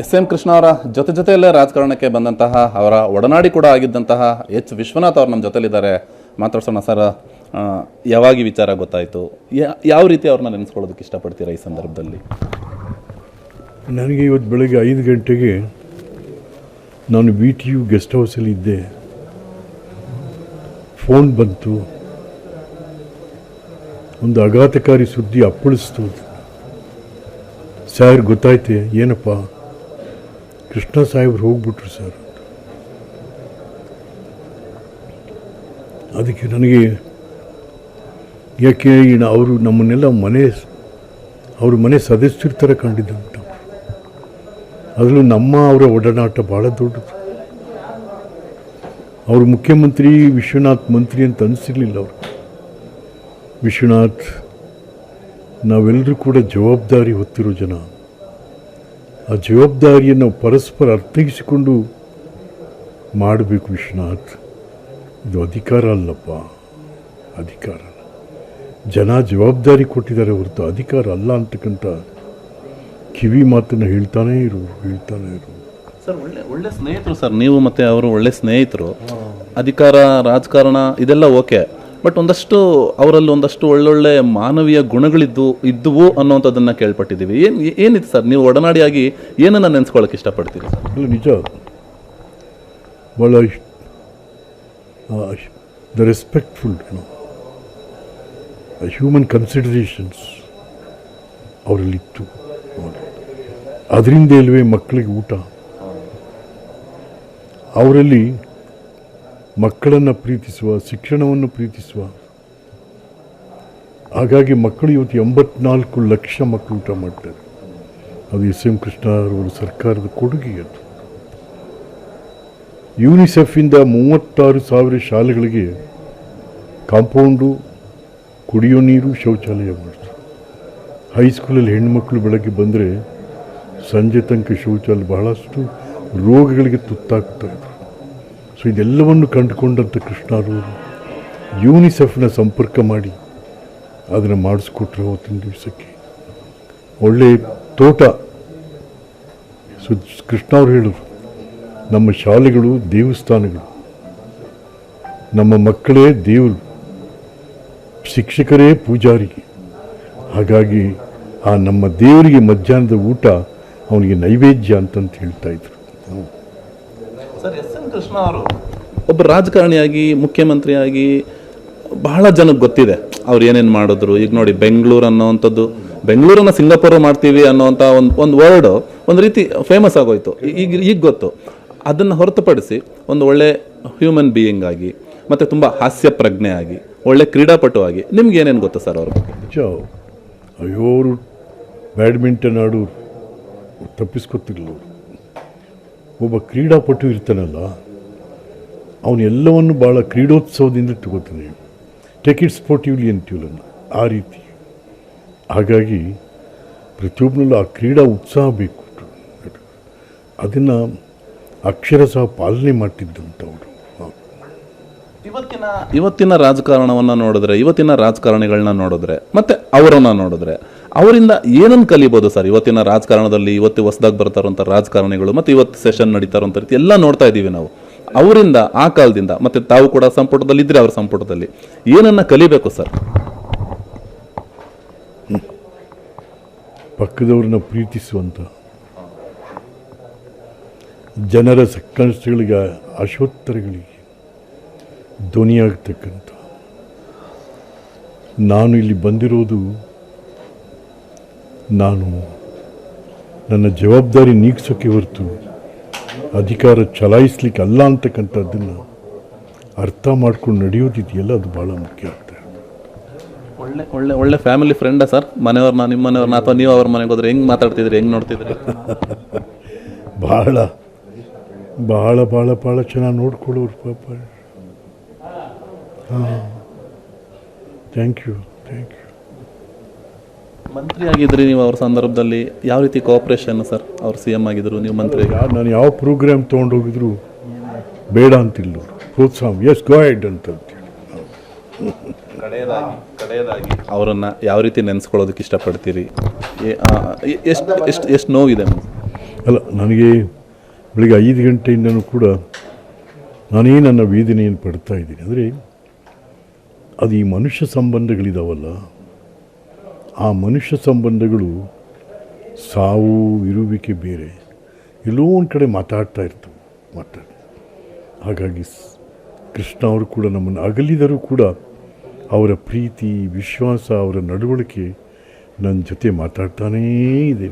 S M Krishna ಅವರ ಜೊತೆಯಲ್ಲೇ ರಾಜಕಾರಣಕ್ಕೆ ಬಂದಂತಹ ಅವರ ಒಡನಾಡಿ ಕೂಡ ಆಗಿದ್ದಂತಹ ಎಚ್ ವಿಶ್ವನಾಥ್ ಅವರು ನಮ್ಮ ಜೊತೆಲಿದ್ದಾರೆ. ಮಾತಾಡ್ಸೋಣ ಸರ್. ಯಾವಾಗ ಈ ವಿಚಾರ ಗೊತ್ತಾಯಿತು, ಯಾವ ರೀತಿ ಅವ್ರನ್ನ ನೆನೆಸ್ಕೊಳ್ಳೋದಕ್ಕೆ ಇಷ್ಟಪಡ್ತೀರಾ ಈ ಸಂದರ್ಭದಲ್ಲಿ? ನನಗೆ ಇವತ್ತು ಬೆಳಗ್ಗೆ 5 ಗಂಟೆಗೆ ನಾನು VTU ಗೆಸ್ಟ್ ಹೌಸಲ್ಲಿ ಇದ್ದೆ. ಫೋನ್ ಬಂತು, ಒಂದು ಆಘಾತಕಾರಿ ಸುದ್ದಿ ಅಪ್ಪಳಿಸ್ತು. ಸರ್ ಗೊತ್ತಾಯ್ತೆ, ಏನಪ್ಪ ಕೃಷ್ಣ ಸಾಹೇಬ್ರು ಹೋಗ್ಬಿಟ್ರು ಸರ್. ಅದಕ್ಕೆ ನನಗೆ ಯಾಕೆ ಅವರು ನಮ್ಮನ್ನೆಲ್ಲ ಅವ್ರ ಮನೆ ಸದಸ್ಯರ ಥರ ಕಂಡಿದ್ದಂತ. ಅದರಲ್ಲೂ ಅವರ ಒಡನಾಟ ಭಾಳ ದೊಡ್ಡದು. ಅವರು ಮುಖ್ಯಮಂತ್ರಿ, ವಿಶ್ವನಾಥ್ ಮಂತ್ರಿ ಅಂತ ಅನಿಸಿರ್ಲಿಲ್ಲ ಅವರು. ವಿಶ್ವನಾಥ್ ನಾವೆಲ್ಲರೂ ಕೂಡ ಜವಾಬ್ದಾರಿ ಹೊತ್ತಿರೋ ಜನ. ಆ ಜವಾಬ್ದಾರಿಯನ್ನು ಪರಸ್ಪರ ಅರ್ಥೈಸಿಕೊಂಡು ಮಾಡಬೇಕು ವಿಶ್ವನಾಥ್. ಇದು ಅಧಿಕಾರ ಅಲ್ಲಪ್ಪ, ಅಧಿಕಾರ ಅಲ್ಲ. ಜನ ಜವಾಬ್ದಾರಿ ಕೊಟ್ಟಿದ್ದಾರೆ ಹೊರತು ಅಧಿಕಾರ ಅಲ್ಲ ಅಂತಕ್ಕಂಥ ಕಿವಿ ಮಾತನ್ನು ಹೇಳ್ತಾನೇ ಇರು. ಸರ್ ಒಳ್ಳೆ ಸ್ನೇಹಿತರು ಸರ್, ನೀವು ಮತ್ತು ಅವರು ಒಳ್ಳೆ ಸ್ನೇಹಿತರು. ಅಧಿಕಾರ, ರಾಜಕಾರಣ ಇದೆಲ್ಲ ಓಕೆ, ಬಟ್ ಅವರಲ್ಲಿ ಒಂದಷ್ಟು ಒಳ್ಳೊಳ್ಳೆ ಮಾನವೀಯ ಇದ್ದುವು ಅನ್ನೋಂಥದ್ದನ್ನು ಕೇಳ್ಪಟ್ಟಿದ್ದೀವಿ. ಏನಿತ್ತು ಸರ್, ನೀವು ಒಡನಾಡಿಯಾಗಿ ಏನನ್ನು ನೆನೆಸ್ಕೊಳ್ಳೋಕೆ ಇಷ್ಟಪಡ್ತೀರಿ ಸರ್? ಅಲ್ಲ, ನಿಜ. ಭಾಳ ದ ರೆಸ್ಪೆಕ್ಟ್ಫುಲ್ ಹ್ಯೂಮನ್ ಕನ್ಸಿಡರೇಷನ್ಸ್ ಅವರಲ್ಲಿತ್ತು. ಅದರಿಂದ ಇಲ್ವೇ ಮಕ್ಕಳಿಗೆ ಊಟ. ಅವರಲ್ಲಿ ಮಕ್ಕಳನ್ನು ಪ್ರೀತಿಸುವ, ಶಿಕ್ಷಣವನ್ನು ಪ್ರೀತಿಸುವ. ಹಾಗಾಗಿ ಮಕ್ಕಳು ಇವತ್ತು 84 ಲಕ್ಷ ಮಕ್ಕಳು ಊಟ ಮಾಡ್ತಾರೆ. ಅದು ಎಸ್ ಎಂ ಕೃಷ್ಣ ಅವರ ಸರ್ಕಾರದ ಕೊಡುಗೆ. ಅದು ಯುನಿಸೆಫಿಂದ 36,000 ಶಾಲೆಗಳಿಗೆ ಕಾಂಪೌಂಡು, ಕುಡಿಯೋ ನೀರು, ಶೌಚಾಲಯ ಮಾಡಿದ್ರು. ಹೈಸ್ಕೂಲಲ್ಲಿ ಹೆಣ್ಣುಮಕ್ಕಳು ಬೆಳಗ್ಗೆ ಬಂದರೆ ಸಂಜೆ ತನಕ ಶೌಚಾಲಯ, ಬಹಳಷ್ಟು ರೋಗಗಳಿಗೆ ತುತ್ತಾಗ್ತಾಯಿದ್ರು. ಸೊ ಇದೆಲ್ಲವನ್ನು ಕಂಡುಕೊಂಡಂಥ ಕೃಷ್ಣರು ಯುನಿಸೆಫ್ನ ಸಂಪರ್ಕ ಮಾಡಿ ಅದನ್ನು ಮಾಡಿಸ್ಕೊಟ್ರು. ಅವತ್ತಿನ ದಿವಸಕ್ಕೆ ಒಳ್ಳೆ ತೋಟ. ಸೊ ಕೃಷ್ಣ ಅವರು ಹೇಳಿದ್ರು, ನಮ್ಮ ಶಾಲೆಗಳು ದೇವಸ್ಥಾನಗಳು, ನಮ್ಮ ಮಕ್ಕಳೇ ದೇವರು, ಶಿಕ್ಷಕರೇ ಪೂಜಾರಿಗೆ. ಹಾಗಾಗಿ ಆ ನಮ್ಮ ದೇವರಿಗೆ ಮಧ್ಯಾಹ್ನದ ಊಟ ಅವನಿಗೆ ನೈವೇದ್ಯ ಅಂತಂತ ಹೇಳ್ತಾ ಇದ್ರು. ಸರ್, ಎಸ್ ಎಂ ಕೃಷ್ಣ ಅವರು ಒಬ್ಬ ರಾಜಕಾರಣಿಯಾಗಿ, ಮುಖ್ಯಮಂತ್ರಿಯಾಗಿ ಬಹಳ ಜನಕ್ಕೆ ಗೊತ್ತಿದೆ ಅವ್ರು ಏನೇನು ಮಾಡಿದ್ರು. ಈಗ ನೋಡಿ, ಬೆಂಗಳೂರು ಅನ್ನೋವಂಥದ್ದು, ಬೆಂಗಳೂರನ್ನ ಸಿಂಗಾಪುರ ಮಾಡ್ತೀವಿ ಅನ್ನೋವಂಥ ಒಂದು ವರ್ಡ್ ಒಂದು ರೀತಿ ಫೇಮಸ್ ಆಗೋಯ್ತು. ಈಗ ಗೊತ್ತು. ಅದನ್ನು ಹೊರತುಪಡಿಸಿ ಒಂದು ಒಳ್ಳೆ ಹ್ಯೂಮನ್ ಬೀಯಿಂಗ್ ಆಗಿ, ಮತ್ತು ತುಂಬ ಹಾಸ್ಯ ಪ್ರಜ್ಞೆ ಆಗಿ, ಒಳ್ಳೆ ಕ್ರೀಡಾಪಟು ಆಗಿ ನಿಮ್ಗೆ ಏನೇನು ಗೊತ್ತು ಸರ್ ಅವ್ರ ಬಗ್ಗೆ? ಅಯ್ಯೋ, ಅವರು ಬ್ಯಾಡ್ಮಿಂಟನ್ ಆಡೋರು, ತಪ್ಪಿಸ್ಕೊತಿರ್ಲಿಲ್ಲ. ಒಬ್ಬ ಕ್ರೀಡಾಪಟು ಇರ್ತಾನಲ್ಲ, ಅವನೆಲ್ಲವನ್ನು ಭಾಳ ಕ್ರೀಡೋತ್ಸವದಿಂದ ತಗೋತಾನೆ. ಟೇಕ್ ಇಟ್ ಸ್ಪೋರ್ಟಿವ್ಲಿ ಅಂತೀವಲ್ಲ, ಆ ರೀತಿ. ಹಾಗಾಗಿ ಪ್ರತಿಯೊಬ್ಬನಲ್ಲೂ ಆ ಕ್ರೀಡಾ ಉತ್ಸಾಹ ಬೇಕು. ಅದನ್ನು ಅಕ್ಷರಶಃ ಪಾಲನೆ ಮಾಡ್ತಿದ್ದಂಥವ್ರು. ಇವತ್ತಿನ ರಾಜಕಾರಣವನ್ನು ನೋಡಿದ್ರೆ, ಇವತ್ತಿನ ರಾಜಕಾರಣಿಗಳನ್ನ ನೋಡಿದ್ರೆ, ಮತ್ತೆ ಅವರನ್ನ ನೋಡಿದ್ರೆ, ಅವರಿಂದ ಏನನ್ನು ಕಲಿಬೋದು ಸರ್? ಇವತ್ತಿನ ರಾಜಕಾರಣದಲ್ಲಿ, ಇವತ್ತು ಹೊಸದಾಗಿ ಬರ್ತಾರಂಥ ರಾಜಕಾರಣಿಗಳು, ಮತ್ತು ಇವತ್ತು ಸೆಷನ್ ನಡೀತಾರಂಥ ರೀತಿ ಎಲ್ಲ ನೋಡ್ತಾ ಇದ್ದೀವಿ ನಾವು. ಅವರಿಂದ, ಆ ಕಾಲದಿಂದ, ಮತ್ತೆ ತಾವು ಕೂಡ ಸಂಪುಟದಲ್ಲಿ ಇದ್ರೆ ಅವ್ರ ಸಂಪುಟದಲ್ಲಿ ಏನನ್ನ ಕಲಿಬೇಕು ಸರ್? ಪಕ್ಕದವ್ರನ್ನ ಪ್ರೀತಿಸುವಂಥ, ಜನರ ಸಂಕಷ್ಟಗಳಿಗೆ, ಆಶೋತ್ತರಗಳಿಗೆ ಧ್ವನಿಯಾಗತಕ್ಕಂಥ. ನಾನು ಇಲ್ಲಿ ಬಂದಿರೋದು ನನ್ನ ಜವಾಬ್ದಾರಿ ನೀಗಿಸೋಕ್ಕೆ ಹೊರತು ಅಧಿಕಾರ ಚಲಾಯಿಸ್ಲಿಕ್ಕೆ ಅಲ್ಲ ಅಂತಕ್ಕಂಥದ್ದನ್ನು ಅರ್ಥ ಮಾಡ್ಕೊಂಡು ನಡೆಯೋದಿದೆಯಲ್ಲ, ಅದು ಭಾಳ ಮುಖ್ಯ ಆಗ್ತದೆ. ಒಳ್ಳೆ ಫ್ಯಾಮಿಲಿ ಫ್ರೆಂಡಾ ಸರ್? ಮನೆಯವ್ರನ್ನ, ನಿಮ್ಮ ಮನೆಯವ್ರನ್ನ, ಅಥವಾ ನೀವು ಅವ್ರ ಮನೆಗೆ ಹೋದ್ರೆ ಹೆಂಗೆ ಮಾತಾಡ್ತಿದ್ರಿ, ಹೆಂಗೆ ನೋಡ್ತಿದ್ರಿ? ಭಾಳ ಭಾಳ ಭಾಳ ಭಾಳ ಚೆನ್ನಾಗಿ ನೋಡ್ಕೊಳ್ಳೋರು ಪಾಪ. Thank you. ಮಂತ್ರಿ ಆಗಿದ್ರಿ ನೀವು ಅವ್ರ ಸಂದರ್ಭದಲ್ಲಿ, ಯಾವ ರೀತಿ ಕೋಆಪರೇಷನ್ ಸರ್? ಅವ್ರು CM ಆಗಿದ್ರು, ನೀವು ಮಂತ್ರಿ. ನಾನು ಯಾವ ಪ್ರೋಗ್ರಾಮ್ ತೊಗೊಂಡೋಗಿದ್ರು ಬೇಡ ಅಂತಿಲ್ಲ, ಪ್ರೋತ್ಸಾಹ, ಎಸ್ ಗೋ ಹೆಡ್ ಅಂತ. ಕಡೆಯದಾಗಿ ಅವರನ್ನು ಯಾವ ರೀತಿ ನೆನೆಸ್ಕೊಳ್ಳೋದಕ್ಕೆ ಇಷ್ಟಪಡ್ತೀರಿ? ಎಷ್ಟು ನೋವಿದೆ? ಅಲ್ಲ, ನನಗೆ ಬೆಳಿಗ್ಗೆ 5 ಗಂಟೆಯಿಂದನೂ ಕೂಡ ನಾನೇ ನನ್ನ ವೇದನೆಯನ್ನು ಪಡ್ತಾ ಇದ್ದೀನಿ. ಅಂದರೆ ಅದು ಈ ಮನುಷ್ಯ ಸಂಬಂಧಗಳಿದಾವಲ್ಲ, ಆ ಮನುಷ್ಯ ಸಂಬಂಧಗಳು ಸಾವು ಇರುವಿಕೆ ಬೇರೆ ಎಲ್ಲೋ ಒಂದು ಕಡೆ ಮಾತಾಡ್ತಾ ಇರ್ತವೆ. ಹಾಗಾಗಿ ಕೃಷ್ಣ ಅವರು ಕೂಡ ನಮ್ಮನ್ನು ಅಗಲಿದರೂ ಕೂಡ ಅವರ ಪ್ರೀತಿ, ವಿಶ್ವಾಸ, ಅವರ ನಡವಳಿಕೆ ನನ್ನ ಜೊತೆ ಮಾತಾಡ್ತಾನೇ ಇದೆ.